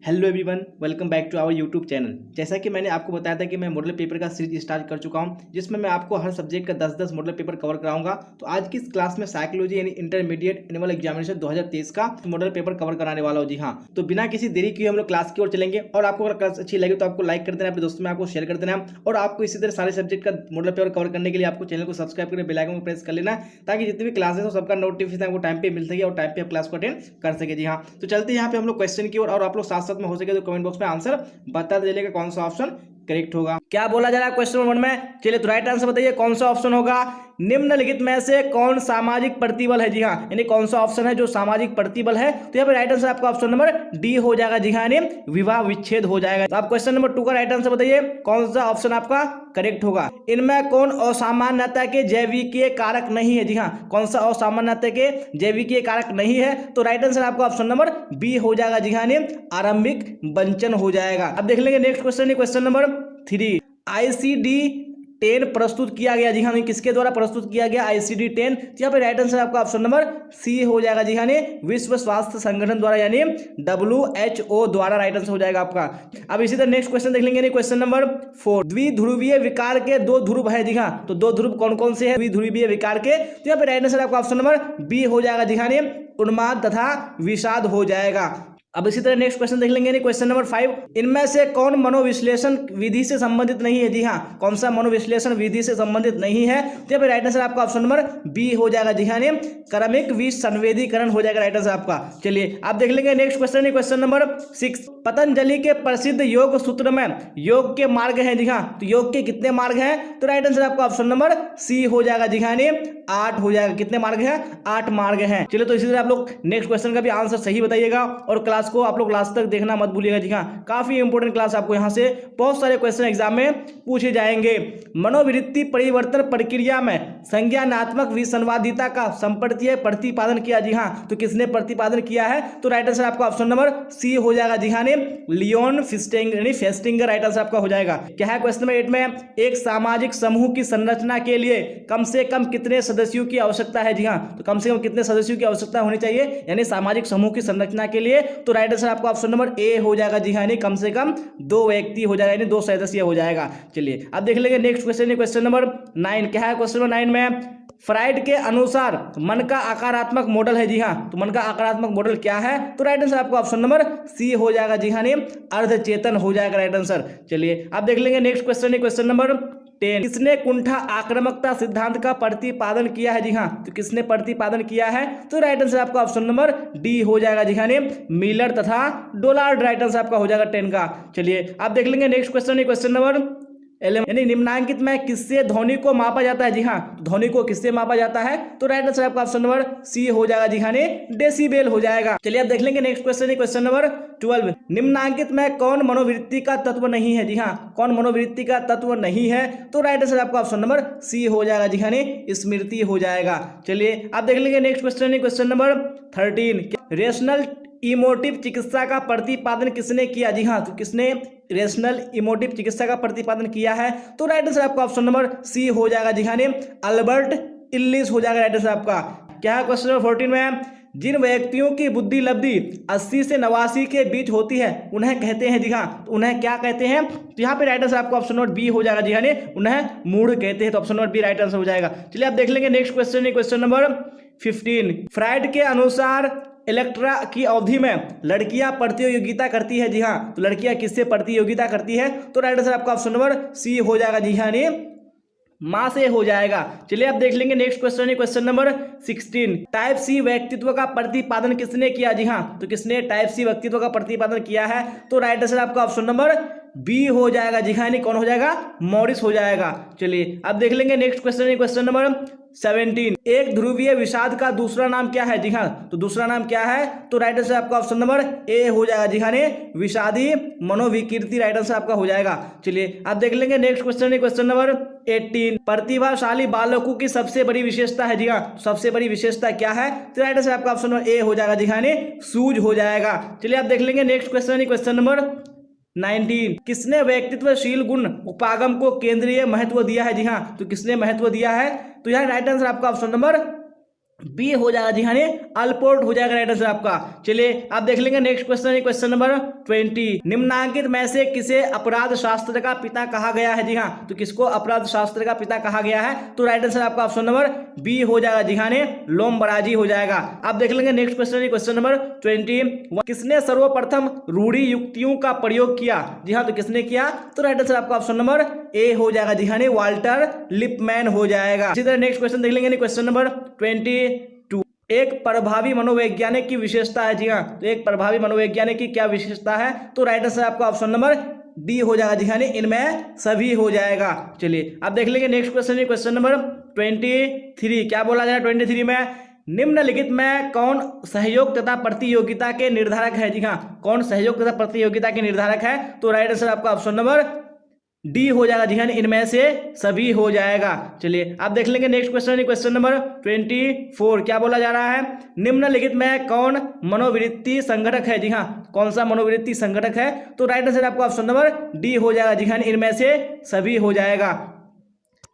Hello everyone, welcome back to our YouTube channel. जैसा कि मैंने आपको बताया था कि मैं मॉडल पेपर का सीरीज स्टार्ट कर चुका हूं, जिसमें मैं आपको हर सब्जेक्ट का 10-10 मॉडल पेपर कवर कराऊंगा। तो आज की इस क्लास में साइकोलॉजी यानी इंटरमीडिएट एनुअल एग्जामिनेशन 2023 का मॉडल पेपर कवर कराने वाला हूं। जी हाँ, तो बिना किसी देरी किए हम लोग क्लास की ओर चलेंगे। और आपको अगर क्लास अच्छी लगे तो आपको लाइक कर देना, अपने दोस्तों में आपको शेयर कर देना। और आपको इसी तरह सारे सब्जेक्ट का मॉडल पेपर कवर करने के लिए आपको चैनल को सब्सक्राइब करके बेल आइकन को प्रेस कर लेना, ताकि जितनी भी क्लासेस हो सबका नोटिफिकेशन आपको टाइम पे मिल सके और टाइम पे आप क्लास को अटेंड कर सके। जी हाँ, तो चलते हैं यहाँ पे हम लोग क्वेश्चन की ओर, और आप लोग साथ साथ में हो सके तो कमेंट बॉक्स में आंसर बता दीजिएगा कौन सा ऑप्शन करेक्ट होगा। क्या बोला जा रहा है क्वेश्चन नंबर 1 में? चलिए तो राइट आंसर बताइए कौन सा ऑप्शन होगा। निम्नलिखित में से कौन सामाजिक प्रतिबल है? जी हाँ, यानी कौन सा ऑप्शन है जो सामाजिक प्रतिबल है? तो यहाँ पे राइट आंसर आपका ऑप्शन नंबर डी हो जाएगा। जी हाँ, यानी विवाह विच्छेद हो जाएगा। तो आप क्वेश्चन नंबर 2 का राइट आंसर बताइए कौन सा ऑप्शन आपका करेक्ट होगा। इनमें कौन असामान्यता के जैविकीय कारक नहीं है? जी हाँ, कौन सा असामान्यता के जैविकीय कारक नहीं है? तो राइट आंसर आपका ऑप्शन नंबर बी हो जाएगा। जी हाँ, आरंभिक बंचन हो जाएगा। अब देख लेंगे next question, question number 3। ICD-10 प्रस्तुत किया गया। जी हाँ, किसके द्वारा प्रस्तुत किया गया ICD-10? तो यहाँ पे राइट आंसर आपका ऑप्शन नंबर सी हो जाएगा। जी हाँ, विश्व स्वास्थ्य संगठन द्वारा यानी WHO द्वारा राइट आंसर हो जाएगा आपका। अब इसी तरह नेक्स्ट क्वेश्चन देख लेंगे, क्वेश्चन नंबर 4। द्विध्रुवीय विकार के 2 ध्रुव है। जी हाँ, तो 2 ध्रुव कौन कौन से हैं द्विध्रुवीय विकार के? तो यहाँ पे राइट आंसर आपका ऑप्शन नंबर बी हो जाएगा। जी हाँ, उन्माद तथा विषाद हो जाएगा। अब इसी तरह नेक्स्ट क्वेश्चन देख लेंगे, क्वेश्चन नंबर 5। इनमें से कौन मनोविश्लेषण विधि से संबंधित नहीं है? जी हाँ, कौन सा मनोविश्लेषण विधि से संबंधित नहीं है? तो यहाँ पे राइट आंसर आपका ऑप्शन नंबर बी हो जाएगा। जी हाँ, क्रमिक विसंवेदीकरण हो जाएगा राइट आंसर आपका। चलिए आप देख लेंगे next question, question number 6। Patanjali के प्रसिद्ध योग सूत्र में योग के मार्ग हैं। जी हाँ, तो योग के कितने मार्ग हैं? तो राइट आंसर आपका ऑप्शन नंबर सी हो जाएगा। जी हाँ, 8 हो जाएगा। कितने मार्ग हैं? 8 मार्ग हैं। चलिए तो इसी तरह आप लोग नेक्स्ट क्वेश्चन का भी आंसर सही बताइएगा, और क्लास को आप लोग लास्ट तक देखना मत भूलिएगा। जी हाँ, काफी इंपोर्टेंट क्लास, आपको यहाँ से बहुत सारे क्वेश्चन एग्जाम में पूछे जाएंगे। मनोवृत्ति परिवर्तन प्रक्रिया में संज्ञानात्मक विसंवादिता का संप्रत्यय प्रतिपादन किया। जी हाँ, तो किसने प्रतिपादन किया है? तो राइट आंसर आपका ऑप्शन नंबर सी हो जाएगा। जी हाँ, लियोन फेस्टिंगर राइट आंसर आपका हो जाएगा। क्या है क्वेश्चन नंबर 8 में? एक सामाजिक समूह की संरचना के लिए कम से कम कितने सदस्यों की आवश्यकता है? जी हाँ, तो कम से कम कितने सदस्यों की आवश्यकता होनी चाहिए यानी सामाजिक समूह की संरचना के लिए? तो राइट आंसर आपका ऑप्शन नंबर ए हो जाएगा। जी हाँ, कम से कम 2 व्यक्ति हो जाएगा, यानी 2 सदस्य हो जाएगा। चलिए अब देख लेंगे नेक्स्ट क्वेश्चन, क्वेश्चन नंबर 9। क्या है क्वेश्चन नंबर 9 में? फ्राइड के अनुसार मन का आकारात्मक मॉडल है। जी हाँ, तो मन का आकारात्मक मॉडल क्या है? तो राइट आंसर आपका ऑप्शन नंबर सी हो जाएगा। जी हाँ, अर्धचेतन हो जाएगा राइट आंसर। चलिए अब देख लेंगे नेक्स्ट क्वेश्चन, क्वेश्चन नंबर 10। किसने कुंठा आक्रामकता सिद्धांत का प्रतिपादन किया है? जी हाँ, तो किसने प्रतिपादन किया है? तो राइट आंसर आपका ऑप्शन नंबर डी हो जाएगा। जी हाँ, मिलर तथा डोलार्ड राइट आंसर आपका हो जाएगा 10 का। चलिए आप देख लेंगे नेक्स्ट क्वेश्चन, क्वेश्चन नंबर 11। यानी निम्नांकित में किससे ध्वनि को मापा जाता है? जी हाँ, ध्वनि को किससे मापा जाता है? तो राइट आंसर आपका ऑप्शन नंबर सी हो जाएगा। जी हाँ, डेसिबेल हो जाएगा। चलिए आप देख लेंगे नेक्स्ट क्वेश्चन, क्वेश्चन नंबर 12। निम्नांकित में कौन मनोवृत्ति का तत्व नहीं है? जी हाँ, कौन मनोवृत्ति का तत्व नहीं है? तो राइट आंसर आपका ऑप्शन नंबर सी हो जाएगा। जी हाँ, स्मृति हो जाएगा। चलिए आप देख लेंगे next question, question number 13। Rational emotive चिकित्सा का प्रतिपादन किसने किया? जी हाँ, तो किसने रेशनल इमोटिव चिकित्सा का प्रतिपादन किया है? तो राइट आंसर आपका ऑप्शन नंबर सी हो जाएगा। जी हाँ, अल्बर्ट इल्लिस हो जाएगा राइट आंसर आपका। क्या है क्वेश्चन नंबर 14 में? जिन व्यक्तियों की बुद्धि लब्धि 80 से 89 के बीच होती है उन्हें कहते हैं। जी हाँ, तो उन्हें क्या कहते हैं? तो यहाँ पे राइट आंसर आपका ऑप्शन नंबर बी हो जाएगा। जी हाँ, उन्हें मूढ़ कहते हैं, तो option number B right answer हो जाएगा। चलिए आप देख लेंगे next question, question number 15। Freud के अनुसार इलेक्ट्रा की अवधि में लड़कियां प्रतियोगिता करती है। जी हाँ, तो लड़कियां किससे प्रतियोगिता करती है? तो राइट आंसर आपका ऑप्शन नंबर सी हो जाएगा। जी हाँ, मां से हो जाएगा। चलिए आप देख लेंगे next question, question number 16। Type C व्यक्तित्व का प्रतिपादन किसने किया? जी हाँ, तो किसने टाइप सी व्यक्तित्व का प्रतिपादन किया है? तो राइट आंसर आपका ऑप्शन नंबर बी हो जाएगा। जी हाँ, कौन हो जाएगा? मॉरिस हो जाएगा। चलिए अब देख लेंगे नेक्स्ट क्वेश्चन, क्वेश्चन नंबर 17। एक ध्रुवीय विषाद का दूसरा नाम क्या है? जी हाँ, तो दूसरा नाम क्या है? तो राइट आंसर आपका ऑप्शन नंबर ए हो जाएगा। जी हाँ, विषादी मनोविकृति राइट आंसर आपका हो जाएगा। चलिए आप देख लेंगे नेक्स्ट क्वेश्चन, क्वेश्चन नंबर 18। प्रतिभाशाली बालकों की सबसे बड़ी विशेषता है। जी हाँ, सबसे बड़ी विशेषता क्या है? तो राइट आंसर आपका ऑप्शन नंबर ए हो जाएगा। जी हाँ, सूझ हो जाएगा। चलिए आप देख लेंगे नेक्स्ट क्वेश्चन, क्वेश्चन नंबर 19। किसने व्यक्तित्वशील गुण उपागम को केंद्रीय महत्व दिया है? जी हाँ, तो किसने महत्व दिया है? तो यहाँ राइट आंसर आपका ऑप्शन नंबर बी हो जाएगा जी हाँ, अल्पोर्ट हो जाएगा राइट आंसर आपका। चलिए आप देख लेंगे नेक्स्ट क्वेश्चन, क्वेश्चन नंबर 20। निम्नांकित में से किसे अपराध शास्त्र का पिता कहा गया है? जी हाँ, तो किसको अपराध शास्त्र का पिता कहा गया है? तो राइट आंसर आपका ऑप्शन नंबर बी हो जाएगा जी हाँ, लोमबराजी हो जाएगा। आप देख लेंगे नेक्स्ट क्वेश्चन, क्वेश्चन नंबर 21। किसने सर्वप्रथम रूढ़ि युक्तियों का प्रयोग किया? जी हाँ, तो किसने किया? तो राइट आंसर आपका ऑप्शन नंबर ए हो जाएगा जी हाँ, वाल्टर लिपमैन हो जाएगा। इसी तरह नेक्स्ट क्वेश्चन देख लेंगे क्वेश्चन नंबर 22। एक प्रभावी मनोवैज्ञानिक की विशेषता है। जी हाँ, तो एक प्रभावी मनोवैज्ञानिक की क्या विशेषता है? तो राइट आंसर आपका ऑप्शन नंबर डी हो जाएगा जी हाँ, इनमें सभी हो जाएगा। चलिए आप देख लेंगे नेक्स्ट क्वेश्चन, क्वेश्चन नंबर 23। क्या बोला जाए 23 में? निम्नलिखित में कौन सहयोग तथा प्रतियोगिता के निर्धारक है? जी हाँ, कौन सहयोग तथा प्रतियोगिता के निर्धारक है? तो राइट आंसर आपका ऑप्शन नंबर डी हो जाएगा जी हाँ, इनमें से सभी हो जाएगा। चलिए आप देख लेंगे नेक्स्ट क्वेश्चन, क्वेश्चन नंबर 24। क्या बोला जा रहा है? निम्नलिखित में कौन मनोवृत्ति संगठक है? जी हाँ, कौन सा मनोवृत्ति संगठक है? तो राइट आंसर आपको ऑप्शन नंबर डी हो जाएगा जी हाँ, इनमें से सभी हो जाएगा।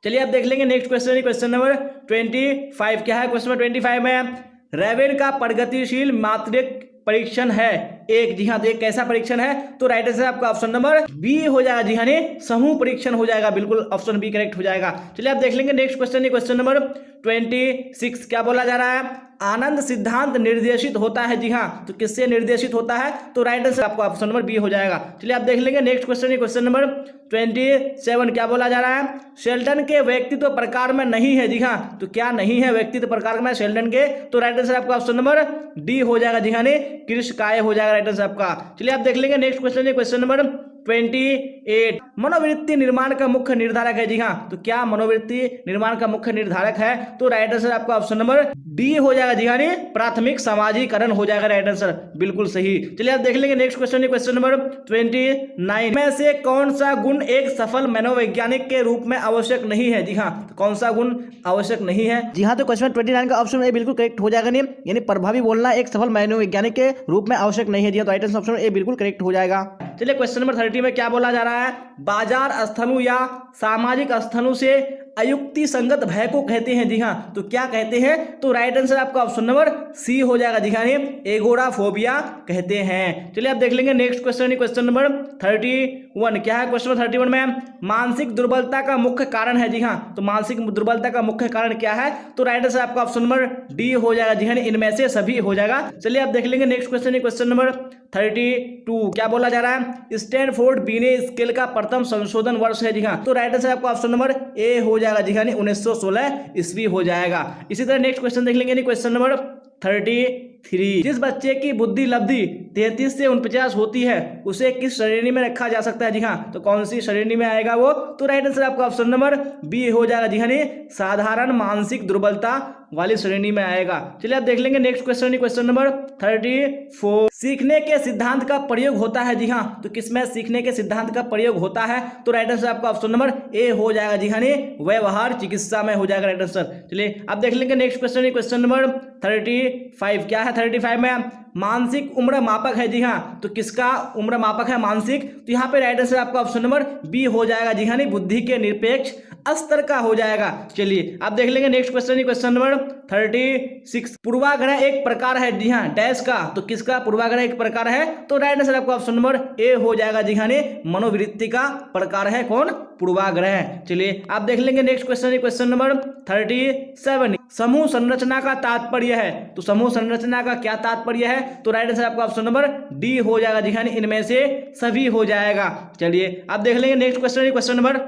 चलिए आप देख लेंगे नेक्स्ट क्वेश्चन, क्वेश्चन नंबर 25। क्या है क्वेश्चन नंबर 25 में? रेवेन का प्रगतिशील मात्रिक परीक्षण है एक। जी हाँ, तो एक कैसा परीक्षण है? तो राइट आंसर आपका ऑप्शन नंबर बी हो जाएगा जी हाँ, समूह परीक्षण हो जाएगा। बिल्कुल ऑप्शन बी करेक्ट हो जाएगा। चलिए आप देख लेंगे नेक्स्ट क्वेश्चन, क्वेश्चन नंबर 26। क्या बोला जा रहा है? आनंद सिद्धांत निर्देशित होता है। जी हाँ, तो किससे निर्देशित होता है? तो राइट आंसर आपको ऑप्शन नंबर बी हो जाएगा। चलिए आप देख लेंगे नेक्स्ट क्वेश्चन, क्वेश्चन नंबर 27। क्या बोला जा रहा है? शेल्टन के व्यक्तित्व प्रकार में नहीं है। जी हाँ, तो क्या नहीं है व्यक्तित्व प्रकार में शेल्टन के? तो राइट आंसर आपका ऑप्शन नंबर डी हो जाएगा जी हाँ, कृषकाय हो जाएगा राइट आंसर आपका। चलिए आप देख लेंगे नेक्स्ट क्वेश्चन, क्वेश्चन नंबर 28। मनोवृत्ति निर्माण का मुख्य निर्धारक है। जी हाँ, तो क्या मनोवृत्ति निर्माण का मुख्य निर्धारक है? तो राइट आंसर आपका ऑप्शन नंबर डी हो जाएगा जी हाँ, प्राथमिक समाजीकरण हो जाएगा राइट आंसर। बिल्कुल सही। चलिए आप देख लेंगे नेक्स्ट क्वेश्चन, क्वेश्चन नंबर 29। में से कौन सा गुण एक सफल मनोवैज्ञानिक के रूप में आवश्यक नहीं है? जी हाँ, तो कौन सा गुण आवश्यक नहीं है? जी हाँ, तो क्वेश्चन 29 का ऑप्शन ए बिल्कुल करेक्ट हो जाएगा, यानी प्रभावी बोलना एक सफल मनोवैज्ञानिक के रूप में आवश्यक नहीं है। जी हाँ, तो राइट आंसर ऑप्शन ए बिल्कुल करेक्ट हो जाएगा। चलिए क्वेश्चन नंबर 30 में क्या बोला जा रहा है? बाजार स्थलों या सामाजिक स्थलों से अयुक्ति संगत भय को कहते हैं। जी हाँ, तो क्या कहते हैं? तो राइट आंसर आपका ऑप्शन नंबर सी हो जाएगा जी हाँ, एगोराफोबिया कहते हैं। चलिए आप देख लेंगे नेक्स्ट क्वेश्चन, क्वेश्चन नंबर 31। क्या है क्वेश्चन नंबर 31 में? मानसिक दुर्बलता का मुख्य कारण है। जी हाँ, तो मानसिक दुर्बलता का मुख्य कारण क्या है? तो राइट आंसर आपका ऑप्शन नंबर डी हो जाएगा जी हाँ, इनमें से सभी हो जाएगा। चलिए आप देख लेंगे नेक्स्ट क्वेश्चन, क्वेश्चन नंबर 32। क्या बोला जा रहा है? स्टैनफोर्ड बीने स्केल का प्रथम संशोधन वर्ष है। जी हाँ, तो राइट आंसर आपका ऑप्शन नंबर ए हो जाएगा जी हाँ, 1916 ईस्वी हो जाएगा। इसी तरह नेक्स्ट क्वेश्चन देख लेंगे क्वेश्चन नंबर 33। जिस बच्चे की बुद्धि लब्धि 33 से 49 होती है उसे किस श्रेणी में रखा जा सकता है? जी हाँ, तो कौन सी श्रेणी में आएगा वो? तो राइट आंसर आपका ऑप्शन नंबर बी हो जाएगा जी हाँ, साधारण मानसिक दुर्बलता वाली श्रेणी में आएगा। चलिए आप देख लेंगे नेक्स्ट क्वेश्चन, क्वेश्चन नंबर 34। सीखने के सिद्धांत का प्रयोग होता है। जी हाँ, तो किसमें सीखने के सिद्धांत का प्रयोग होता है? तो राइट आंसर आपका ऑप्शन नंबर ए हो जाएगा जी हाँ, व्यवहार चिकित्सा में हो जाएगा राइट आंसर। चलिए आप देख लेंगे नेक्स्ट क्वेश्चन, क्वेश्चन नंबर 35। क्या है 35 में? मानसिक उम्र मापक है। जी हाँ, तो किसका उम्र मापक है? मानसिक। तो यहाँ पे राइट आंसर आपका ऑप्शन नंबर बी हो जाएगा जी हाँ, बुद्धि के निरपेक्ष स्तर का हो जाएगा। चलिए आप देख लेंगे नेक्स्ट क्वेश्चन, क्वेश्चन नंबर 36। पूर्वाग्रह एक प्रकार है। जी हाँ, डैश का, तो किसका पूर्वाग्रह एक प्रकार है? तो राइट आंसर आपका ऑप्शन नंबर ए हो जाएगा जी हाँ, मनोवृत्ति का प्रकार है कौन? पूर्वाग्रह। चलिए आप देख लेंगे नेक्स्ट क्वेश्चन, क्वेश्चन नंबर 37। समूह संरचना का तात्पर्य है। तो समूह संरचना का क्या तात्पर्य है? तो राइट आंसर आपका ऑप्शन नंबर डी हो जाएगा जी हाँ, इनमें से सभी हो जाएगा। चलिए आप देख लेंगे नेक्स्ट क्वेश्चन, क्वेश्चन नंबर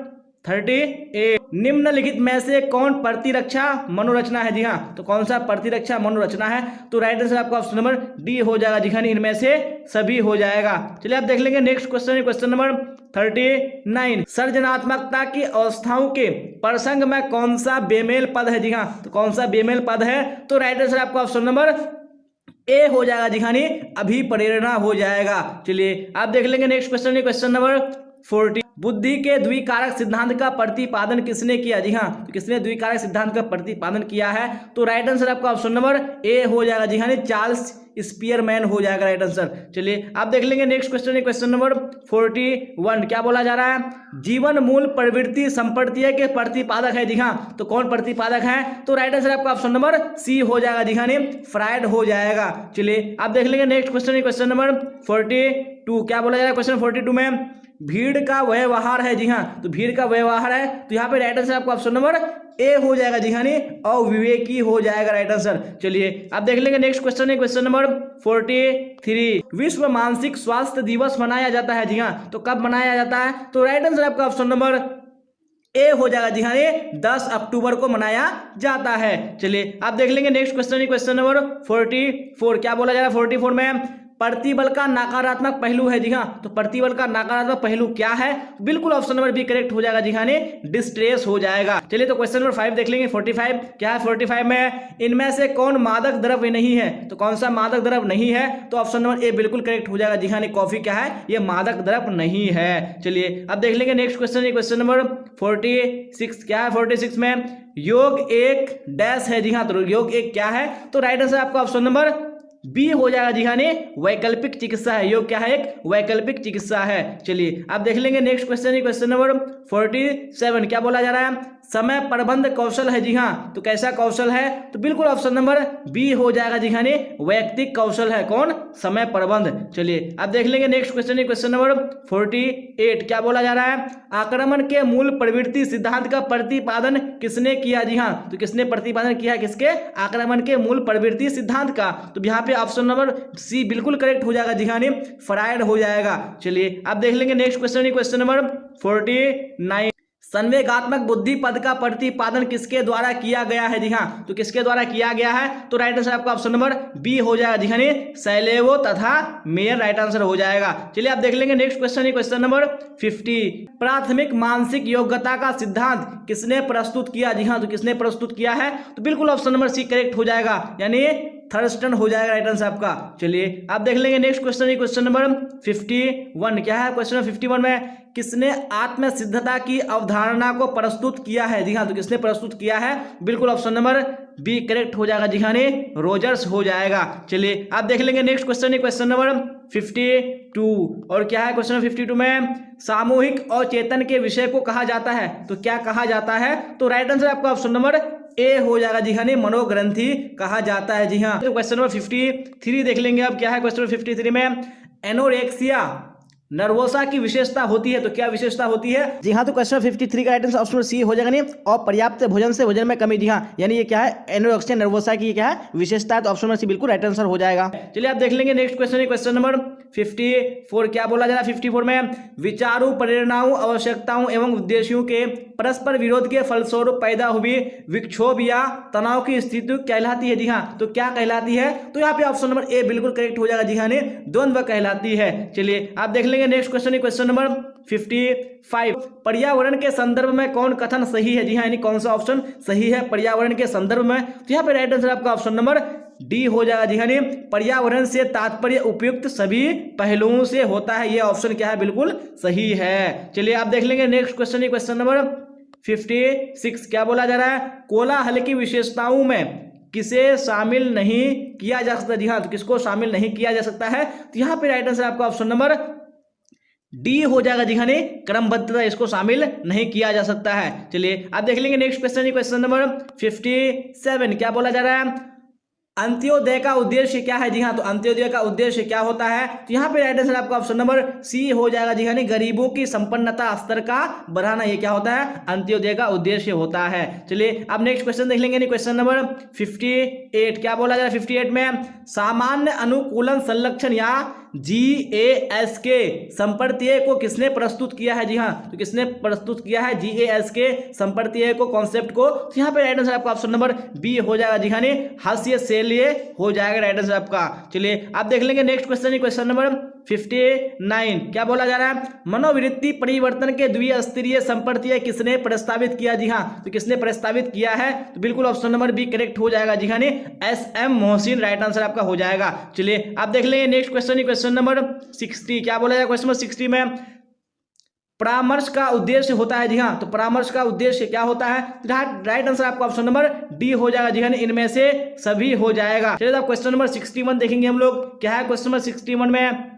38। निम्नलिखित में से कौन प्रतिरक्षा मनोरचना है? जी हाँ, तो कौन सा प्रतिरक्षा मनोरचना है? तो राइट आंसर आपका ऑप्शन नंबर डी हो जाएगा जी हाँ, इनमें से सभी हो जाएगा। चलिए आप देख लेंगे नेक्स्ट क्वेश्चन, क्वेश्चन नंबर 39। सृजनात्मकता की अवस्थाओं के प्रसंग में कौन सा बेमेल पद है? जी हाँ, तो कौन सा बेमेल पद है? तो राइट आंसर आपका ऑप्शन नंबर ए हो जाएगा जी हाँ, अभिप्रेरणा हो जाएगा। चलिए आप देख लेंगे नेक्स्ट क्वेश्चन, क्वेश्चन नंबर 40। बुद्धि के द्विकारक सिद्धांत का प्रतिपादन किसने किया? जी हाँ, तो किसने द्विकारक सिद्धांत का प्रतिपादन किया है? तो राइट आंसर आपका ऑप्शन नंबर ए हो जाएगा। जी हाँ, चार्ल्स स्पीयरमैन हो जाएगा राइट आंसर। चलिए आप देख लेंगे नेक्स्ट क्वेश्चन है, क्वेश्चन नंबर 41। क्या बोला जा रहा है? जीवन मूल प्रवृत्ति संप्रत्यय के प्रतिपादक है। जी हाँ, तो कौन प्रतिपादक है? तो राइट आंसर आपका ऑप्शन नंबर सी हो जाएगा। जी हाँ, फ्रायड हो जाएगा। चलिए आप देख लेंगे नेक्स्ट क्वेश्चन है, क्वेश्चन नंबर 42। क्या बोला जा रहा है क्वेश्चन 42 में? भीड़ का व्यवहार है। जी हाँ, तो भीड़ का व्यवहार है, तो यहाँ पे राइट आंसर आपका ऑप्शन नंबर ए हो जाएगा। जी हाँ, अविवेकी हो जाएगा राइट आंसर। चलिए आप देख लेंगे नेक्स्ट क्वेश्चन है, क्वेश्चन नंबर 43। विश्व मानसिक स्वास्थ्य दिवस मनाया जाता है। जी हाँ, तो कब मनाया जाता है? तो राइट आंसर आपका ऑप्शन नंबर ए हो जाएगा। जी हाँ, 10 अक्टूबर को मनाया जाता है। चलिए आप देख लेंगे नेक्स्ट क्वेश्चन है, क्वेश्चन नंबर 44। क्या बोला जा रहा है 44 में? प्रतिबल का नकारात्मक पहलू है। जी हाँ, तो प्रतिबल का नकारात्मक पहलू क्या है? बिल्कुल ऑप्शन नंबर बी करेक्ट हो जाएगा। जी हाँ, डिस्ट्रेस हो जाएगा। चलिए तो क्वेश्चन नंबर 5 देख लेंगे। 45 क्या है? 45 में इनमें से कौन मादक द्रव्य नहीं है? तो कौन सा मादक द्रव्य नहीं है? तो ऑप्शन नंबर ए बिल्कुल करेक्ट हो जाएगा। जी हाँ, कॉफी क्या है? ये मादक द्रव्य नहीं है। चलिए अब देख लेंगे नेक्स्ट क्वेश्चन है, क्वेश्चन नंबर 46। क्या है 46 में? योग एक डैश है। जी हाँ, तो योग एक क्या है? तो राइट आंसर आपका ऑप्शन नंबर बी हो जाएगा। जी हाँ, वैकल्पिक चिकित्सा है। योग क्या है? एक वैकल्पिक चिकित्सा है। चलिए आप देख लेंगे नेक्स्ट क्वेश्चन है, क्वेश्चन नंबर 47। क्या बोला जा रहा है? समय प्रबंध कौशल है। जी हाँ, तो कैसा कौशल है? तो बिल्कुल ऑप्शन नंबर बी हो जाएगा। जी हाँ, वैयक्तिक कौशल है। कौन? समय प्रबंध। चलिए आप देख लेंगे नेक्स्ट क्वेश्चन है, क्वेश्चन नंबर 48। क्या बोला जा रहा है? आक्रमण के मूल प्रवृत्ति सिद्धांत का प्रतिपादन किसने किया? जी हाँ, तो किसने प्रतिपादन किया? किसके? आक्रमण के मूल प्रवृत्ति सिद्धांत का। तो यहाँ पे ऑप्शन नंबर सी बिल्कुल करेक्ट हो जाएगा। जी हाँ, फ्रायड हो जाएगा। चलिए आप देख लेंगे नेक्स्ट क्वेश्चन है, क्वेश्चन नंबर 49। संवेगात्मक बुद्धि पद का प्रतिपादन किसके द्वारा किया गया है? जी हाँ, तो किसके द्वारा किया गया है? तो राइट आंसर आपका ऑप्शन नंबर बी हो जाएगा। जी हाँ, सैलेवो तथा मेयर राइट आंसर हो जाएगा। चलिए आप देख लेंगे नेक्स्ट क्वेश्चन है, क्वेश्चन नंबर 50। प्राथमिक मानसिक योग्यता का सिद्धांत किसने प्रस्तुत किया? जी हाँ, तो किसने प्रस्तुत किया है? तो बिल्कुल ऑप्शन नंबर सी करेक्ट हो जाएगा, यानी थर्स्टन हो जाएगा राइट आंसर आपका। चलिए आप देख लेंगे नेक्स्ट क्वेश्चन है, क्वेश्चन नंबर 51। क्या है क्वेश्चन नंबर 51 में? किसने आत्म सिद्धता की अवधारणा को प्रस्तुत किया है? जी हाँ, तो किसने प्रस्तुत किया है? बिल्कुल ऑप्शन नंबर बी करेक्ट हो जाएगा। जी हाँ, रोजर्स हो जाएगा। चलिए आप देख लेंगे नेक्स्ट क्वेश्चन है, क्वेश्चन नंबर 52। और क्या है क्वेश्चन नंबर 52 में? सामूहिक और चेतन के विषय को कहा जाता है। तो क्या कहा जाता है? तो राइट आंसर आपका ऑप्शन नंबर ए हो जाएगा। जी हाँ, मनोग्रंथि कहा जाता है। जी हाँ, तो क्वेश्चन नंबर 53 देख लेंगे। अब क्या है क्वेश्चन नंबर 53 में? एनोरेक्सिया नर्वोसा की विशेषता होती है। तो क्या विशेषता होती है? जी हाँ, तो क्वेश्चन 53 का राइट आंसर ऑप्शन सी हो जाएगा। और पर्याप्त भोजन से वजन में कमी। जी हाँ, यानी ये क्या है? एनोरेक्सिया नर्वोसा की क्या है? विशेषता है। तो ऑप्शन सी बिल्कुल राइट आंसर हो जाएगा। चलिए आप देख लेंगे नेक्स्ट क्वेश्चन है, क्वेश्चन नंबर 54। क्या बोला जा रहा है 54 में? विचारों, प्रेरणाओं, आवश्यकताओं एवं उद्देश्यों के परस्पर विरोध के फलस्वरूप पैदा हुई विक्षोभ या तनाव की स्थिति कहलाती है। जी हाँ, तो क्या कहलाती है? तो यहाँ पे ऑप्शन नंबर ए बिल्कुल करेक्ट हो जाएगा। जी हाँ, द्वंद्व कहलाती है। चलिए आप देख लेंगे नेक्स्ट क्वेश्चन है, क्वेश्चन नंबर 55। पर्यावरण के संदर्भ में कौन कथन सही है? जी हाँ, यानी कौन सा ऑप्शन सही है पर्यावरण के संदर्भ में? तो यहाँ पे राइट आंसर आपका ऑप्शन नंबर डी हो जाएगा। जी हाँ, पर्यावरण से तात्पर्य उपयुक्त सभी पहलुओं से होता है। ये ऑप्शन क्या है? बिल्कुल सही है। चलिए आप देख लेंगे नेक्स्ट क्वेश्चन है, क्वेश्चन नंबर 56। क्या बोला जा रहा है? कोलाहल की विशेषताओं में किसे शामिल नहीं किया जा सकता? जी हाँ, तो किसको शामिल नहीं किया जा सकता है? तो यहाँ पे राइट आंसर आपका ऑप्शन नंबर डी हो जाएगा। जी हाँ, क्रमबद्धता इसको शामिल नहीं किया जा सकता है। चलिए आप देख लेंगे नेक्स्ट क्वेश्चन, क्वेश्चन नंबर 57। क्या बोला जा रहा है? अंत्योदय का उद्देश्य क्या है? जी हाँ, तो अंत्योदय का उद्देश्य क्या होता है? तो यहाँ पे राइट आंसर आपका ऑप्शन नंबर सी हो जाएगा। जी हाँ, गरीबों की संपन्नता स्तर का बढ़ाना, ये क्या होता है? अंत्योदय का उद्देश्य होता है। चलिए अब नेक्स्ट क्वेश्चन देख लेंगे, क्वेश्चन नंबर 58। क्या बोला जा रहा है 58 में? सामान्य अनुकूलन संरक्षण या GAS के संप्रत्यय को किसने प्रस्तुत किया है? जी हाँ, तो किसने प्रस्तुत किया है GAS के संप्रत्यय को, कॉन्सेप्ट को? तो यहाँ पे राइट आंसर आपका ऑप्शन नंबर बी हो जाएगा। जी हाँ, हास्य से लिए हो जाएगा राइट आंसर आपका। चलिए आप देख लेंगे नेक्स्ट क्वेश्चन है, क्वेश्चन नंबर 59। क्या बोला जा रहा है? मनोवृत्ति परिवर्तन के द्विस्तरीय संप्रत्यय किसने प्रस्तावित किया? जी हाँ, तो किसने प्रस्तावित किया है? तो बिल्कुल ऑप्शन नंबर बी करेक्ट हो जाएगा। जी हाँ, SM मोहसिन राइट आंसर आपका हो जाएगा। चलिए आप देख लेंगे नेक्स्ट क्वेश्चन, क्वेश्चन नंबर 60। क्या बोला जाएगा क्वेश्चन नंबर 60 में? परामर्श का उद्देश्य होता है। जी हाँ, तो परामर्श का उद्देश्य क्या होता है? राइट आंसर आपका ऑप्शन नंबर डी हो जाएगा। जी हाँ, इनमें से सभी हो जाएगा। चलिए अब क्वेश्चन नंबर 61 देखेंगे हम लोग। क्या है क्वेश्चन नंबर 61 में?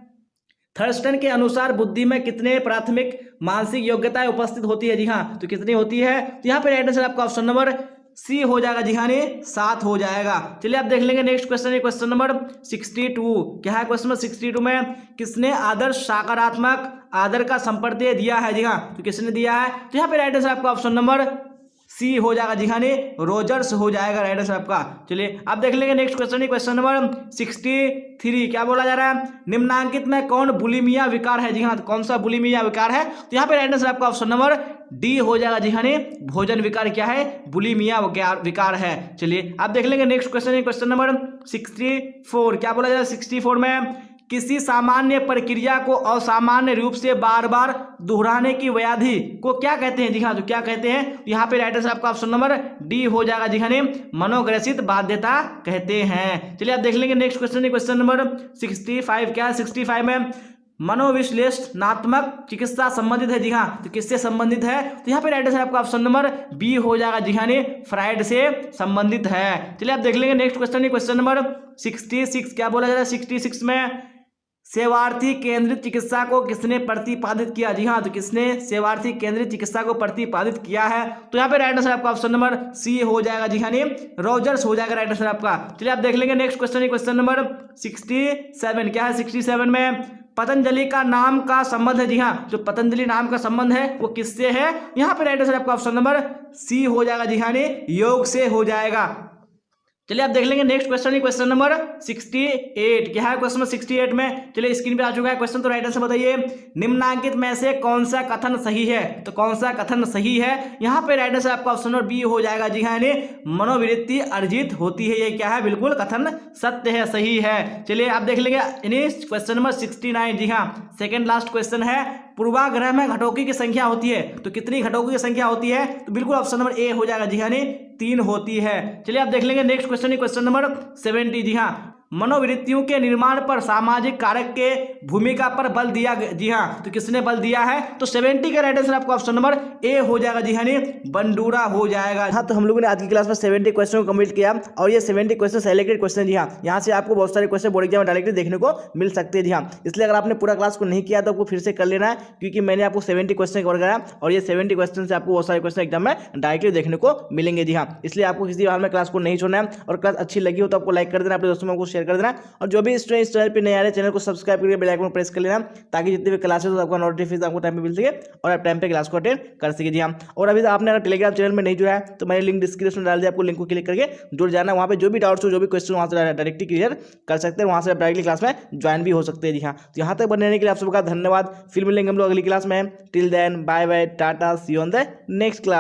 थर्स्टन के अनुसार बुद्धि में कितने प्राथमिक मानसिक योग्यताएं उपस्थित होती है? जी हाँ, तो कितनी होती है? तो यहाँ पे राइट आंसर आपका ऑप्शन नंबर सी हो जाएगा। जी हाँ, 7 हो जाएगा। चलिए आप देख लेंगे नेक्स्ट क्वेश्चन है क्वेश्चन नंबर 62। क्या है क्वेश्चन नंबर 62 में? किसने आदर्श सकारात्मक आदर का संप्रत्यय दिया है? जी हाँ, तो किसने दिया है? तो यहाँ पे राइट आंसर आपका ऑप्शन नंबर सी हो जाएगा। जी हाँ, रोजर्स हो जाएगा राइट आंसर आपका। चलिए आप देख लेंगे नेक्स्ट क्वेश्चन है क्वेश्चन नंबर 63। क्या बोला जा रहा है? निम्नांकित में कौन बुलिमिया विकार है? जी हाँ, तो कौन सा बुलिमिया विकार है? तो यहाँ पे राइट आंसर आपका ऑप्शन नंबर डी हो जाएगा। जी हाँ, भोजन विकार क्या है? बुलिमिया विकार है। चलिए आप देख लेंगे नेक्स्ट क्वेश्चन है क्वेश्चन नंबर 64। क्या बोला जा रहा है 64 में? किसी सामान्य प्रक्रिया को असामान्य रूप से बार बार दोहराने की व्याधि को क्या कहते हैं? जी हाँ, तो क्या कहते हैं? यहाँ पे राइट आंसर आपका ऑप्शन नंबर डी हो जाएगा। जी हाँ, मनोग्रसित बाध्यता कहते हैं। चलिए आप देख लेंगे नेक्स्ट क्वेश्चन है क्वेश्चन नंबर 65। क्या है 65 में? मनोविश्लेषणात्मक चिकित्सा संबंधित है। जी हाँ, तो किससे संबंधित है? तो यहाँ पे राइट आंसर आपका ऑप्शन नंबर बी हो जाएगा। जी हाँ, फ्राइड से संबंधित है। चलिए आप देख लेंगे नेक्स्ट क्वेश्चन है क्वेश्चन नंबर 66। क्या बोला जा रहा है 66 में? सेवार्थी केंद्रित चिकित्सा को किसने प्रतिपादित किया? जी हाँ, तो किसने सेवार्थी केंद्रित चिकित्सा को प्रतिपादित किया है? तो यहाँ पे राइट आंसर आपका ऑप्शन नंबर सी हो जाएगा। जी हाँ, रोजर्स हो जाएगा राइट आंसर आपका। चलिए आप देख लेंगे नेक्स्ट क्वेश्चन है क्वेश्चन नंबर 67। क्या है 67 में? पतंजलि का नाम का संबंध है। जी हाँ, जो पतंजलि नाम का संबंध है वो किससे है? यहाँ पे राइट आंसर आपका ऑप्शन नंबर सी हो जाएगा। जी हाँ, योग से हो जाएगा। चलिए आप देख लेंगे नेक्स्ट क्वेश्चन है क्वेश्चन नंबर 68। क्या है क्वेश्चन नंबर 68 में? चलिए स्क्रीन पे आ चुका है क्वेश्चन, तो राइट आंसर बताइए। निम्नांकित में से कौन सा कथन सही है? तो कौन सा कथन सही है? यहाँ पे राइट आंसर आपका ऑप्शन नंबर बी हो जाएगा। जी हाँ, मनोवृत्ति अर्जित होती है। ये क्या है? बिल्कुल कथन सत्य है, सही है। चलिए आप देख लेंगे क्वेश्चन नंबर 69। जी हाँ, सेकेंड लास्ट क्वेश्चन है। पूर्वाग्रह में घटोकी की संख्या होती है, तो कितनी घटोकी की संख्या होती है? तो बिल्कुल ऑप्शन नंबर ए हो जाएगा। जी हाँ, 3 होती है। चलिए आप देख लेंगे नेक्स्ट क्वेश्चन है क्वेश्चन नंबर 70। जी हाँ, मनोवृत्तियों के निर्माण पर सामाजिक कारक के भूमिका पर बल दिया। जी हाँ, तो किसने बल दिया है? तो 70 का राइट आंसर आपको ऑप्शन नंबर ए हो जाएगा। जी हाँ, बंडूरा हो जाएगा। हाँ, तो हम लोगों ने आज की क्लास में 70 क्वेश्चन को कंप्लीट किया और ये 70 क्वेश्चन सेलेक्टेड क्वेश्चन। जी हाँ, यहाँ से आपको बहुत सारे क्वेश्चन बोर्ड एग्जाम में डायरेक्टली देखने को मिल सकते हैं। जी हाँ, इसलिए अगर आपने पूरा क्लास को नहीं किया तो आपको फिर से कर लेना है, क्योंकि मैंने आपको 70 क्वेश्चन कवर कराया और ये 70 क्वेश्चन से आपको बहुत सारे क्वेश्चन एग्जाम में डायरेक्टली देखने को मिलेंगे। जी हाँ, इसलिए आपको किसी हाल में क्लास को नहीं छोड़ना है और क्लास अच्छी लगी हो तो आपको लाइक कर देना, अपने दोस्तों को शेयर कर देना और जो भी स्टूडेंट इस चैनल पे नए आ रहे हैं चैनल को सब्सक्राइब करके बेल आइकन प्रेस कर लेना, ताकि जितने भी क्लासेस हो आपका नोटिफिकेशन आपको टाइम पे मिल सके और आप टाइम पे क्लास को अटेंड कर सके। जी हाँ, और अभी आपने अगर टेलीग्राम चैनल में नहीं जुड़ा है तो मैंने लिंक डिस्क्रिप्शन में डाल दिया, आपको लिंक को क्लिक करके जुड़ जाना। वहाँ पे जो भी डाउट्स हो, जो भी क्वेश्चन वहाँ से डायरेक्टली क्लियर कर सकते हैं, वहाँ से आप डायरेक्टली क्लास में ज्वाइन भी हो सकते हैं। जी हाँ, तो यहाँ तक बने रहने के लिए आप सबका धन्यवाद। फिर मिलेंगे हम लोग अगली क्लास में। Till then bye bye, tata, see you on the next class.